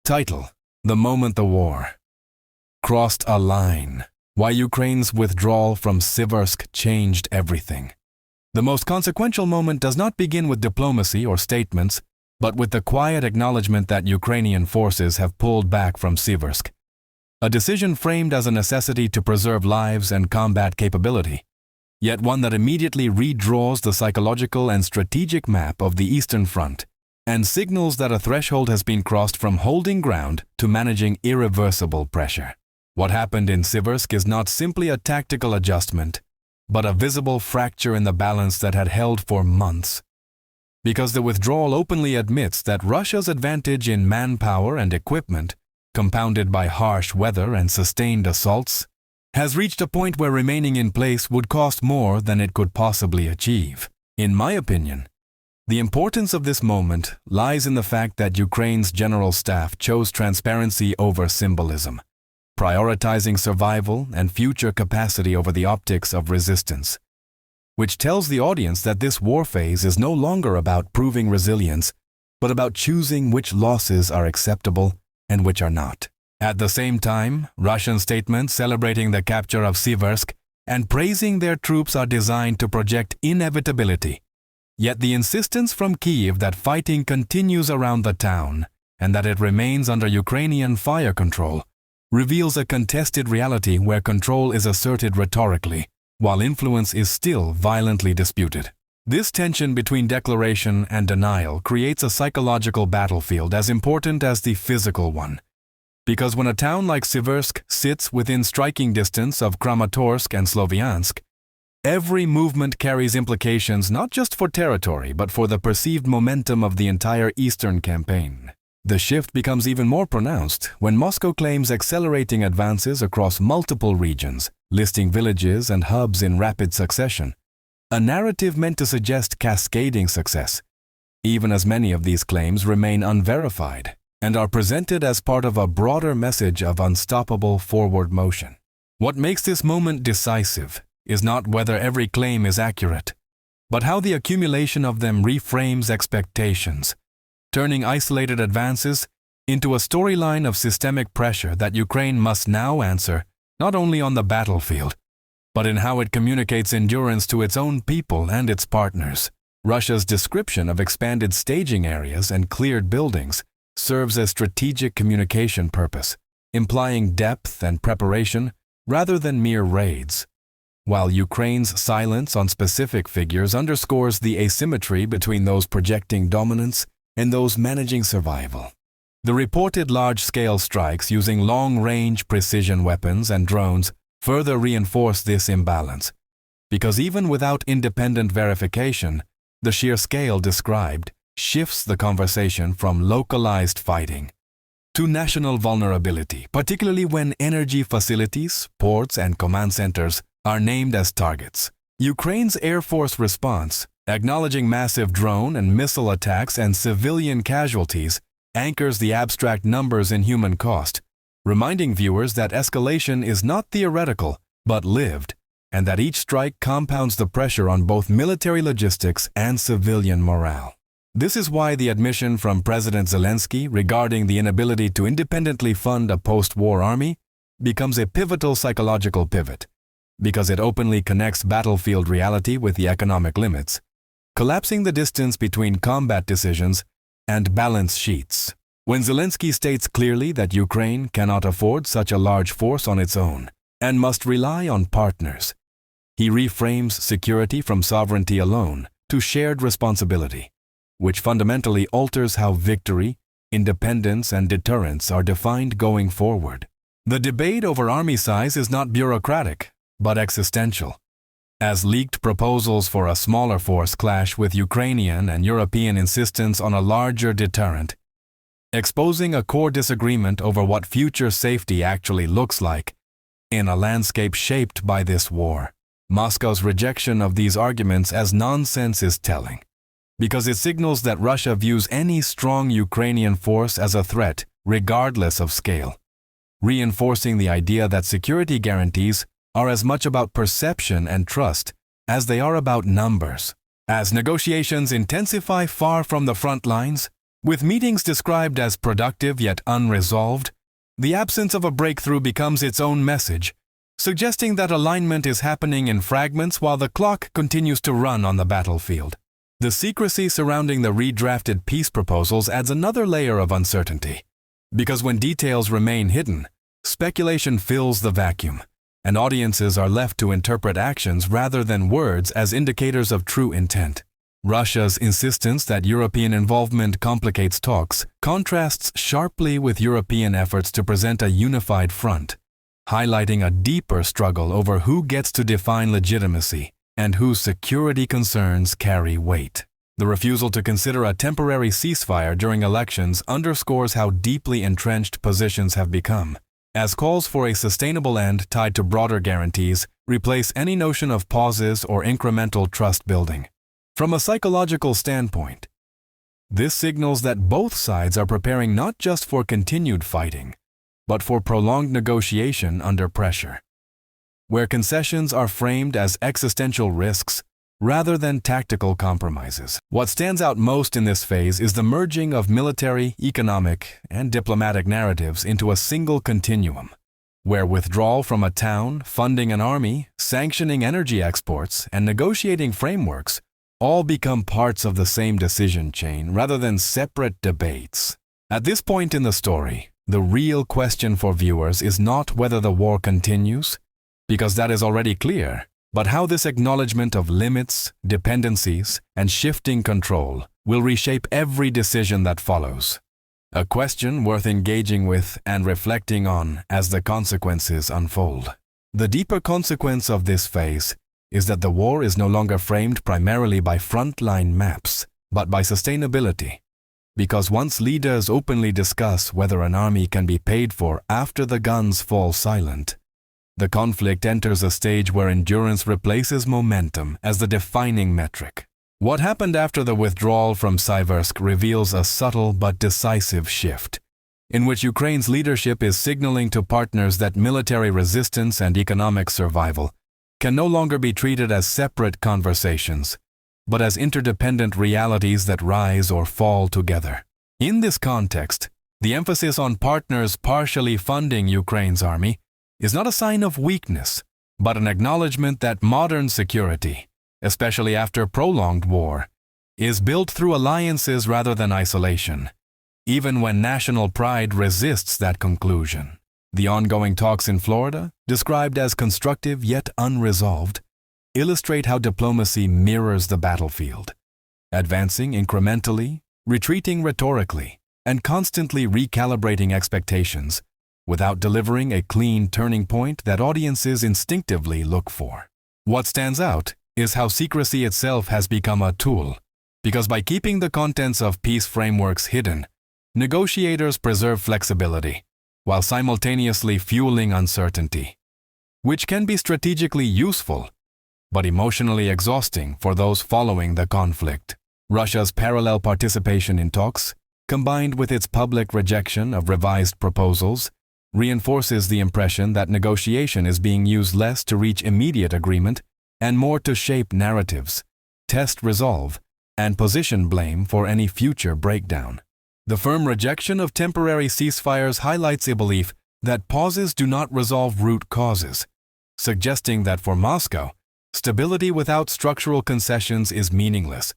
Title: The Moment the War Crossed a Line. Why Ukraine's withdrawal from Siversk changed everything. The most consequential moment does not begin with diplomacy or statements, but with the quiet acknowledgement that Ukrainian forces have pulled back from Siversk. A decision framed as a necessity to preserve lives and combat capability, yet one that immediately redraws the psychological and strategic map of the Eastern Front, and signals that a threshold has been crossed from holding ground to managing irreversible pressure. What happened in Siversk is not simply a tactical adjustment, but a visible fracture in the balance that had held for months. Because the withdrawal openly admits that Russia's advantage in manpower and equipment, compounded by harsh weather and sustained assaults, has reached a point where remaining in place would cost more than it could possibly achieve. In my opinion, the importance of this moment lies in the fact that Ukraine's general staff chose transparency over symbolism, prioritizing survival and future capacity over the optics of resistance, which tells the audience that this war phase is no longer about proving resilience, but about choosing which losses are acceptable and which are not. At the same time, Russian statements celebrating the capture of Siversk and praising their troops are designed to project inevitability. Yet the insistence from Kyiv that fighting continues around the town and that it remains under Ukrainian fire control reveals a contested reality where control is asserted rhetorically, while influence is still violently disputed. This tension between declaration and denial creates a psychological battlefield as important as the physical one. Because when a town like Siversk sits within striking distance of Kramatorsk and Sloviansk, every movement carries implications not just for territory but for the perceived momentum of the entire eastern campaign. The shift becomes even more pronounced when Moscow claims accelerating advances across multiple regions, listing villages and hubs in rapid succession, a narrative meant to suggest cascading success, even as many of these claims remain unverified and are presented as part of a broader message of unstoppable forward motion. What makes this moment decisive is not whether every claim is accurate, but how the accumulation of them reframes expectations, turning isolated advances into a storyline of systemic pressure that Ukraine must now answer not only on the battlefield, but in how it communicates endurance to its own people and its partners. Russia's description of expanded staging areas and cleared buildings serves a strategic communication purpose, implying depth and preparation rather than mere raids, while Ukraine's silence on specific figures underscores the asymmetry between those projecting dominance and those managing survival. The reported large-scale strikes using long-range precision weapons and drones further reinforce this imbalance, because even without independent verification, the sheer scale described shifts the conversation from localized fighting to national vulnerability, particularly when energy facilities, ports, and command centers are named as targets. Ukraine's Air Force response, acknowledging massive drone and missile attacks and civilian casualties, anchors the abstract numbers in human cost, reminding viewers that escalation is not theoretical but lived, and that each strike compounds the pressure on both military logistics and civilian morale. This is why the admission from President Zelensky regarding the inability to independently fund a post-war army becomes a pivotal psychological pivot, because it openly connects battlefield reality with the economic limits, collapsing the distance between combat decisions and balance sheets. When Zelensky states clearly that Ukraine cannot afford such a large force on its own and must rely on partners, he reframes security from sovereignty alone to shared responsibility, which fundamentally alters how victory, independence, and deterrence are defined going forward. The debate over army size is not bureaucratic, but existential. As leaked proposals for a smaller force clash with Ukrainian and European insistence on a larger deterrent, exposing a core disagreement over what future safety actually looks like in a landscape shaped by this war. Moscow's rejection of these arguments as nonsense is telling, because it signals that Russia views any strong Ukrainian force as a threat, regardless of scale, reinforcing the idea that security guarantees are as much about perception and trust as they are about numbers. As negotiations intensify far from the front lines, With meetings described as productive yet unresolved, the absence of a breakthrough becomes its own message, suggesting that alignment is happening in fragments while the clock continues to run on the battlefield. The secrecy surrounding the redrafted peace proposals adds another layer of uncertainty, because when details remain hidden, speculation fills the vacuum, and audiences are left to interpret actions rather than words as indicators of true intent. Russia's insistence that European involvement complicates talks contrasts sharply with European efforts to present a unified front, highlighting a deeper struggle over who gets to define legitimacy and whose security concerns carry weight. The refusal to consider a temporary ceasefire during elections underscores how deeply entrenched positions have become, as calls for a sustainable end tied to broader guarantees replace any notion of pauses or incremental trust building. From a psychological standpoint, this signals that both sides are preparing not just for continued fighting, but for prolonged negotiation under pressure, where concessions are framed as existential risks rather than tactical compromises. What stands out most in this phase is the merging of military, economic, and diplomatic narratives into a single continuum, where withdrawal from a town, funding an army, sanctioning energy exports, and negotiating frameworks all become parts of the same decision chain rather than separate debates. At this point in the story, the real question for viewers is not whether the war continues, because that is already clear, but how this acknowledgement of limits, dependencies, and shifting control will reshape every decision that follows. A question worth engaging with and reflecting on as the consequences unfold. The deeper consequence of this phase is that the war is no longer framed primarily by frontline maps, but by sustainability. Because once leaders openly discuss whether an army can be paid for after the guns fall silent, the conflict enters a stage where endurance replaces momentum as the defining metric. What happened after the withdrawal from Siversk reveals a subtle but decisive shift, in which Ukraine's leadership is signaling to partners that military resistance and economic survival can no longer be treated as separate conversations, but as interdependent realities that rise or fall together. In this context, the emphasis on partners partially funding Ukraine's army is not a sign of weakness, but an acknowledgement that modern security, especially after prolonged war, is built through alliances rather than isolation, even when national pride resists that conclusion. The ongoing talks in Florida, described as constructive yet unresolved, illustrate how diplomacy mirrors the battlefield, advancing incrementally, retreating rhetorically, and constantly recalibrating expectations without delivering a clean turning point that audiences instinctively look for. What stands out is how secrecy itself has become a tool, because by keeping the contents of peace frameworks hidden, negotiators preserve flexibility, while simultaneously fueling uncertainty, which can be strategically useful, but emotionally exhausting for those following the conflict. Russia's parallel participation in talks, combined with its public rejection of revised proposals, reinforces the impression that negotiation is being used less to reach immediate agreement and more to shape narratives, test resolve, and position blame for any future breakdown. The firm rejection of temporary ceasefires highlights a belief that pauses do not resolve root causes, suggesting that for Moscow, stability without structural concessions is meaningless,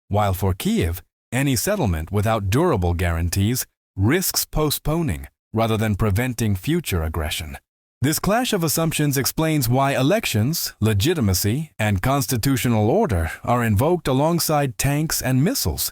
while for Kyiv, any settlement without durable guarantees risks postponing rather than preventing future aggression. This clash of assumptions explains why elections, legitimacy, and constitutional order are invoked alongside tanks and missiles,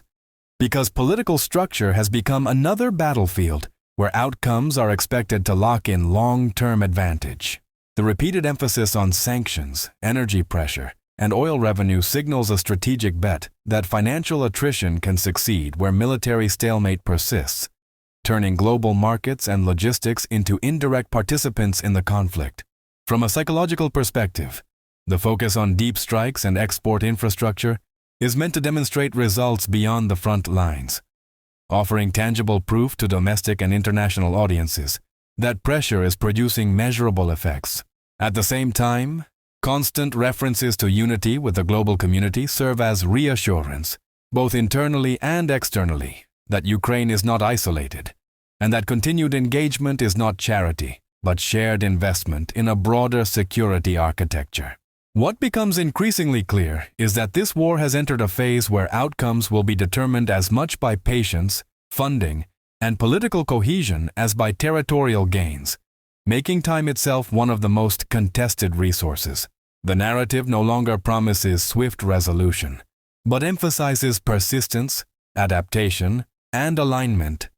because political structure has become another battlefield where outcomes are expected to lock in long-term advantage. The repeated emphasis on sanctions, energy pressure, and oil revenue signals a strategic bet that financial attrition can succeed where military stalemate persists, turning global markets and logistics into indirect participants in the conflict. From a psychological perspective, the focus on deep strikes and export infrastructure is meant to demonstrate results beyond the front lines, offering tangible proof to domestic and international audiences that pressure is producing measurable effects. At the same time, constant references to unity with the global community serve as reassurance, both internally and externally, that Ukraine is not isolated, and that continued engagement is not charity, but shared investment in a broader security architecture. What becomes increasingly clear is that this war has entered a phase where outcomes will be determined as much by patience, funding, and political cohesion as by territorial gains, making time itself one of the most contested resources. The narrative no longer promises swift resolution, but emphasizes persistence, adaptation, and alignment